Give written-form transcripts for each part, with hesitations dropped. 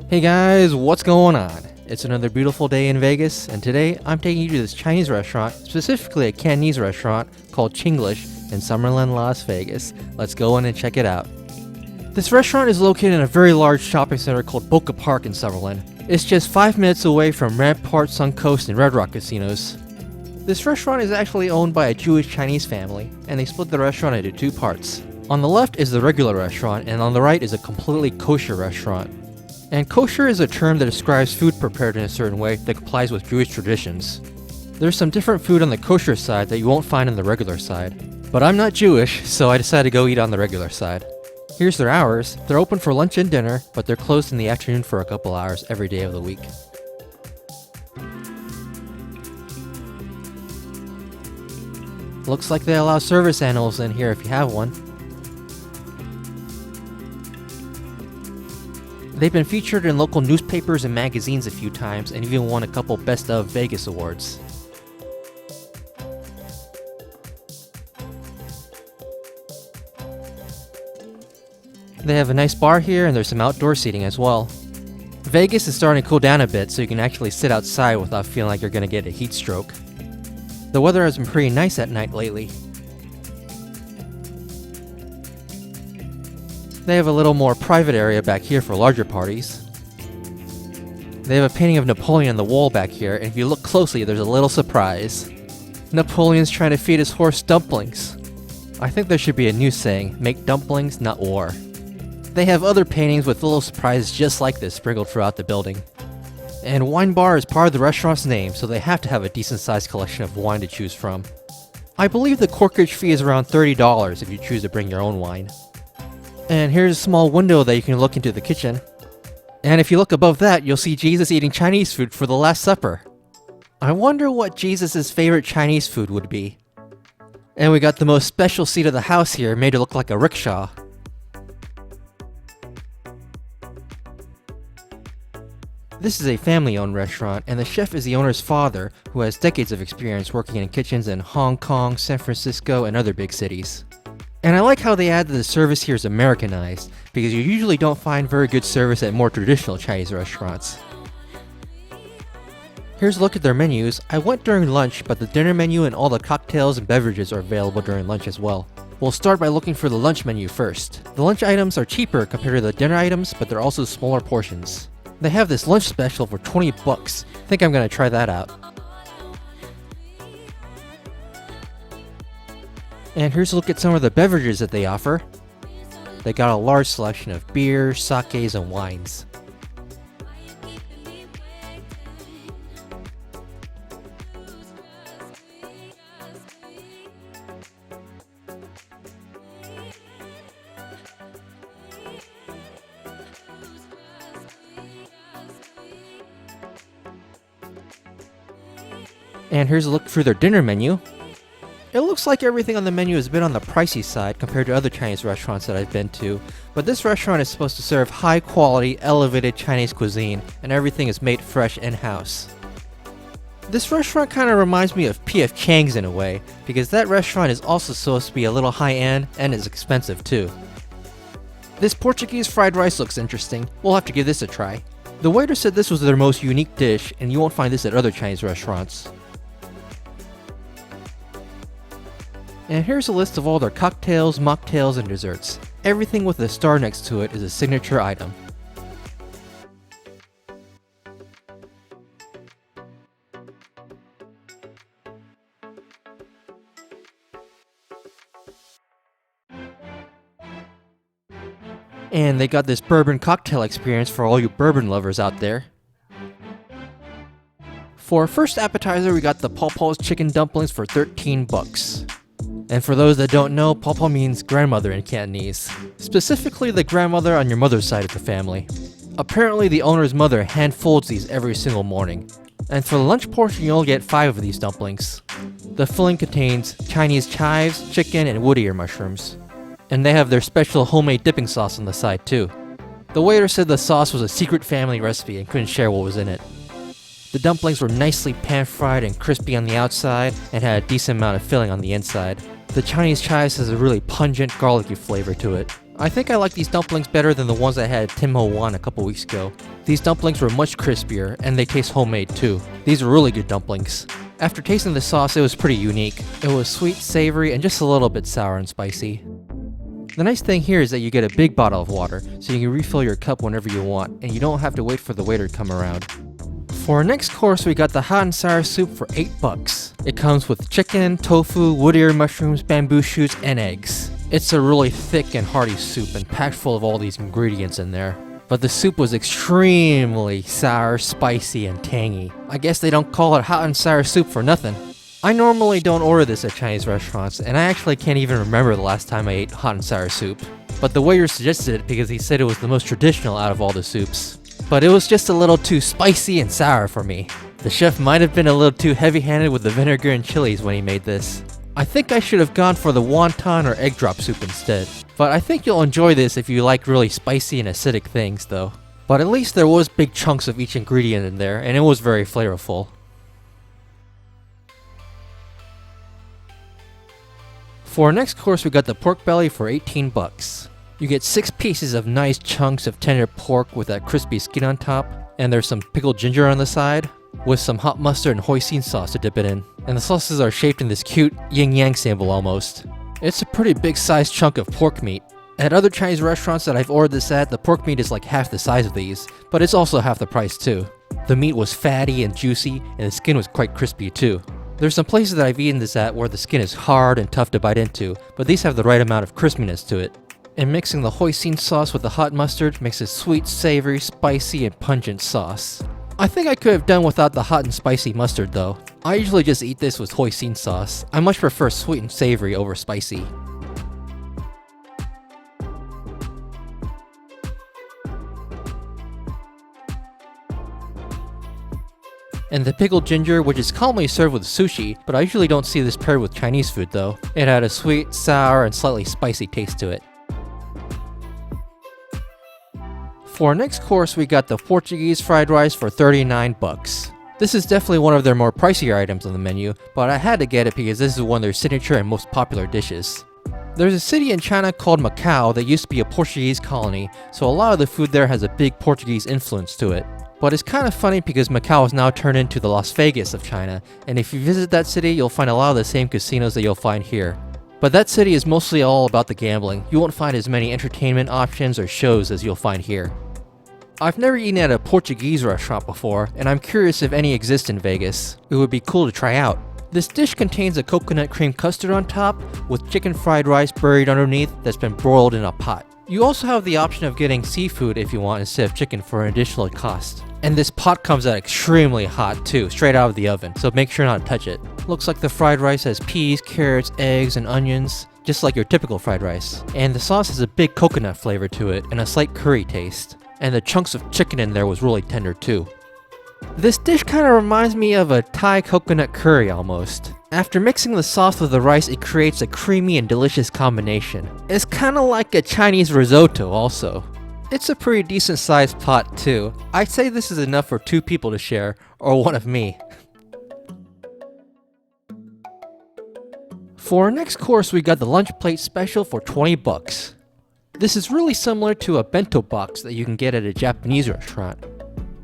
Hey guys, what's going on? It's another beautiful day in Vegas, and today I'm taking you to this Chinese restaurant, specifically a Cantonese restaurant called Chinglish in Summerlin, Las Vegas. Let's go in and check it out. This restaurant is located in a very large shopping center called Boca Park in Summerlin. It's just 5 minutes away from Rampart, Suncoast, and Red Rock casinos. This restaurant is actually owned by a Jewish Chinese family, and they split the restaurant into two parts. On the left is the regular restaurant, and on the right is a completely kosher restaurant. And kosher is a term that describes food prepared in a certain way that complies with Jewish traditions. There's some different food on the kosher side that you won't find on the regular side. But I'm not Jewish, so I decided to go eat on the regular side. Here's their hours. They're open for lunch and dinner, but they're closed in the afternoon for a couple hours every day of the week. Looks like they allow service animals in here if you have one. They've been featured in local newspapers and magazines a few times and even won a couple Best of Vegas awards. They have a nice bar here and there's some outdoor seating as well. Vegas is starting to cool down a bit so you can actually sit outside without feeling like you're going to get a heat stroke. The weather has been pretty nice at night lately. They have a little more private area back here for larger parties. They have a painting of Napoleon on the wall back here, and if you look closely, there's a little surprise. Napoleon's trying to feed his horse dumplings. I think there should be a new saying, make dumplings, not war. They have other paintings with little surprises just like this sprinkled throughout the building. And wine bar is part of the restaurant's name, so they have to have a decent sized collection of wine to choose from. I believe the corkage fee is around $30 if you choose to bring your own wine. And here's a small window that you can look into the kitchen. And if you look above that, you'll see Jesus eating Chinese food for the Last Supper. I wonder what Jesus' favorite Chinese food would be. And we got the most special seat of the house here, made to look like a rickshaw. This is a family-owned restaurant, and the chef is the owner's father, who has decades of experience working in kitchens in Hong Kong, San Francisco, and other big cities. And I like how they add that the service here is Americanized, because you usually don't find very good service at more traditional Chinese restaurants. Here's a look at their menus. I went during lunch, but the dinner menu and all the cocktails and beverages are available during lunch as well. We'll start by looking for the lunch menu first. The lunch items are cheaper compared to the dinner items, but they're also smaller portions. They have this lunch special for 20 bucks. I think I'm gonna try that out. And here's a look at some of the beverages that they offer. They got a large selection of beers, sakes, and wines. And here's a look through their dinner menu. It looks like everything on the menu has been on the pricey side compared to other Chinese restaurants that I've been to, but this restaurant is supposed to serve high quality, elevated Chinese cuisine, and everything is made fresh in-house. This restaurant kind of reminds me of P.F. Chang's in a way, because that restaurant is also supposed to be a little high-end and is expensive too. This Portuguese fried rice looks interesting. We'll have to give this a try. The waiter said this was their most unique dish, and you won't find this at other Chinese restaurants. And here's a list of all their cocktails, mocktails, and desserts. Everything with a star next to it is a signature item. And they got this bourbon cocktail experience for all you bourbon lovers out there. For our first appetizer, we got the Paw Paw's chicken dumplings for 13 bucks. And for those that don't know, Paw Paw means grandmother in Cantonese. Specifically the grandmother on your mother's side of the family. Apparently the owner's mother hand folds these every single morning. And for the lunch portion, you'll get 5 of these dumplings. The filling contains Chinese chives, chicken, and wood ear mushrooms. And they have their special homemade dipping sauce on the side too. The waiter said the sauce was a secret family recipe and couldn't share what was in it. The dumplings were nicely pan-fried and crispy on the outside and had a decent amount of filling on the inside. The Chinese chives has a really pungent, garlicky flavor to it. I think I like these dumplings better than the ones I had at Tim Ho Wan a couple weeks ago. These dumplings were much crispier, and they taste homemade too. These are really good dumplings. After tasting the sauce, it was pretty unique. It was sweet, savory, and just a little bit sour and spicy. The nice thing here is that you get a big bottle of water, so you can refill your cup whenever you want, and you don't have to wait for the waiter to come around. For our next course, we got the hot and sour soup for $8. It comes with chicken, tofu, wood ear mushrooms, bamboo shoots, and eggs. It's a really thick and hearty soup and packed full of all these ingredients in there. But the soup was extremely sour, spicy, and tangy. I guess they don't call it hot and sour soup for nothing. I normally don't order this at Chinese restaurants, and I actually can't even remember the last time I ate hot and sour soup. But the waiter suggested it because he said it was the most traditional out of all the soups. But it was just a little too spicy and sour for me. The chef might have been a little too heavy-handed with the vinegar and chilies when he made this. I think I should have gone for the wonton or egg drop soup instead. But I think you'll enjoy this if you like really spicy and acidic things though. But at least there was big chunks of each ingredient in there, and it was very flavorful. For our next course, we got the pork belly for $18. You get 6 pieces of nice chunks of tender pork with that crispy skin on top, and there's some pickled ginger on the side, with some hot mustard and hoisin sauce to dip it in. And the sauces are shaped in this cute yin-yang symbol almost. It's a pretty big sized chunk of pork meat. At other Chinese restaurants that I've ordered this at, the pork meat is like half the size of these, but it's also half the price too. The meat was fatty and juicy, and the skin was quite crispy too. There's some places that I've eaten this at where the skin is hard and tough to bite into, but these have the right amount of crispiness to it. And mixing the hoisin sauce with the hot mustard makes a sweet, savory, spicy, and pungent sauce. I think I could have done without the hot and spicy mustard though. I usually just eat this with hoisin sauce. I much prefer sweet and savory over spicy. And the pickled ginger, which is commonly served with sushi, but I usually don't see this paired with Chinese food though. It had a sweet, sour, and slightly spicy taste to it. For our next course, we got the Portuguese fried rice for $39. This is definitely one of their more pricier items on the menu, but I had to get it because this is one of their signature and most popular dishes. There's a city in China called Macau that used to be a Portuguese colony, so a lot of the food there has a big Portuguese influence to it. But it's kind of funny because Macau is now turned into the Las Vegas of China, and if you visit that city, you'll find a lot of the same casinos that you'll find here. But that city is mostly all about the gambling. You won't find as many entertainment options or shows as you'll find here. I've never eaten at a Portuguese restaurant before, and I'm curious if any exist in Vegas. It would be cool to try out. This dish contains a coconut cream custard on top, with chicken fried rice buried underneath that's been broiled in a pot. You also have the option of getting seafood if you want instead of chicken for an additional cost. And this pot comes out extremely hot too, straight out of the oven, so make sure not to touch it. Looks like the fried rice has peas, carrots, eggs, and onions, just like your typical fried rice. And the sauce has a big coconut flavor to it and a slight curry taste. And the chunks of chicken in there was really tender too. This dish kind of reminds me of a Thai coconut curry almost. After mixing the sauce with the rice, it creates a creamy and delicious combination. It's kind of like a Chinese risotto also. It's a pretty decent sized pot too. I'd say this is enough for 2 people to share, or one of me. For our next course, we got the lunch plate special for $20. This is really similar to a bento box that you can get at a Japanese restaurant.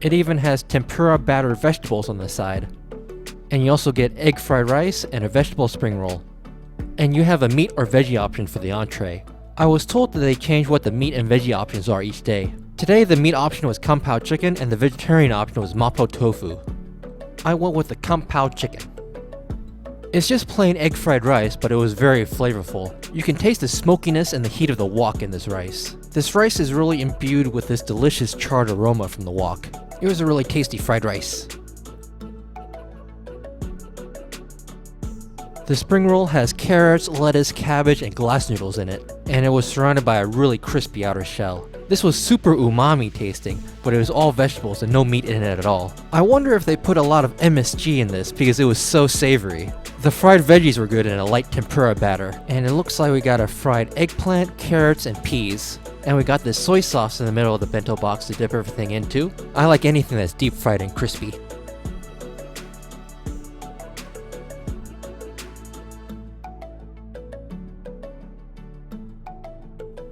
It even has tempura battered vegetables on the side. And you also get egg fried rice and a vegetable spring roll. And you have a meat or veggie option for the entree. I was told that they change what the meat and veggie options are each day. Today the meat option was kung pao chicken and the vegetarian option was mapo tofu. I went with the kung pao chicken. It's just plain egg fried rice, but it was very flavorful. You can taste the smokiness and the heat of the wok in this rice. This rice is really imbued with this delicious charred aroma from the wok. It was a really tasty fried rice. The spring roll has carrots, lettuce, cabbage, and glass noodles in it, and it was surrounded by a really crispy outer shell. This was super umami tasting, but it was all vegetables and no meat in it at all. I wonder if they put a lot of MSG in this because it was so savory. The fried veggies were good in a light tempura batter, and it looks like we got a fried eggplant, carrots, and peas. And we got this soy sauce in the middle of the bento box to dip everything into. I like anything that's deep fried and crispy.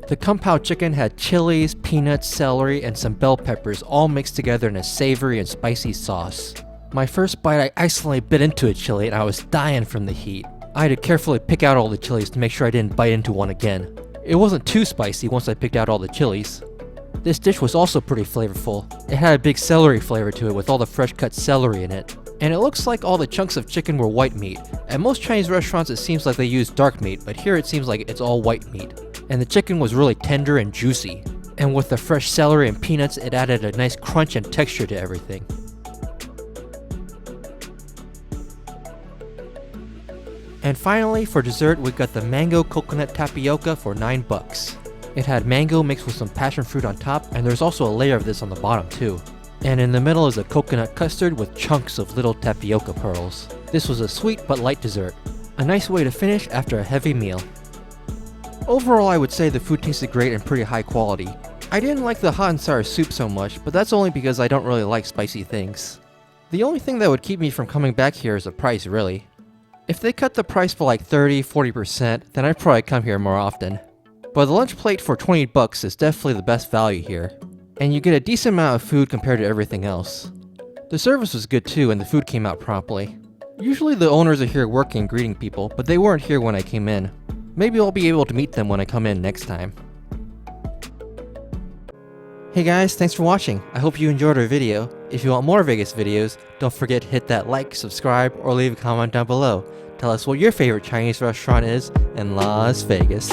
The kung pao chicken had chilies, peanuts, celery, and some bell peppers all mixed together in a savory and spicy sauce. My first bite, I accidentally bit into a chili and I was dying from the heat. I had to carefully pick out all the chilies to make sure I didn't bite into one again. It wasn't too spicy once I picked out all the chilies. This dish was also pretty flavorful. It had a big celery flavor to it with all the fresh cut celery in it. And it looks like all the chunks of chicken were white meat. At most Chinese restaurants it seems like they use dark meat, but here it seems like it's all white meat. And the chicken was really tender and juicy. And with the fresh celery and peanuts, it added a nice crunch and texture to everything. And finally, for dessert, we got the mango coconut tapioca for $9. It had mango mixed with some passion fruit on top, and there's also a layer of this on the bottom too. And in the middle is a coconut custard with chunks of little tapioca pearls. This was a sweet but light dessert. A nice way to finish after a heavy meal. Overall, I would say the food tasted great and pretty high quality. I didn't like the hot and sour soup so much, but that's only because I don't really like spicy things. The only thing that would keep me from coming back here is the price, really. If they cut the price by like 30-40%, then I'd probably come here more often. But the lunch plate for $20 is definitely the best value here. And you get a decent amount of food compared to everything else. The service was good too, and the food came out promptly. Usually the owners are here working greeting people, but they weren't here when I came in. Maybe I'll be able to meet them when I come in next time. Hey guys, thanks for watching. I hope you enjoyed our video. If you want more Vegas videos, don't forget to hit that like, subscribe, or leave a comment down below. Tell us what your favorite Chinese restaurant is in Las Vegas.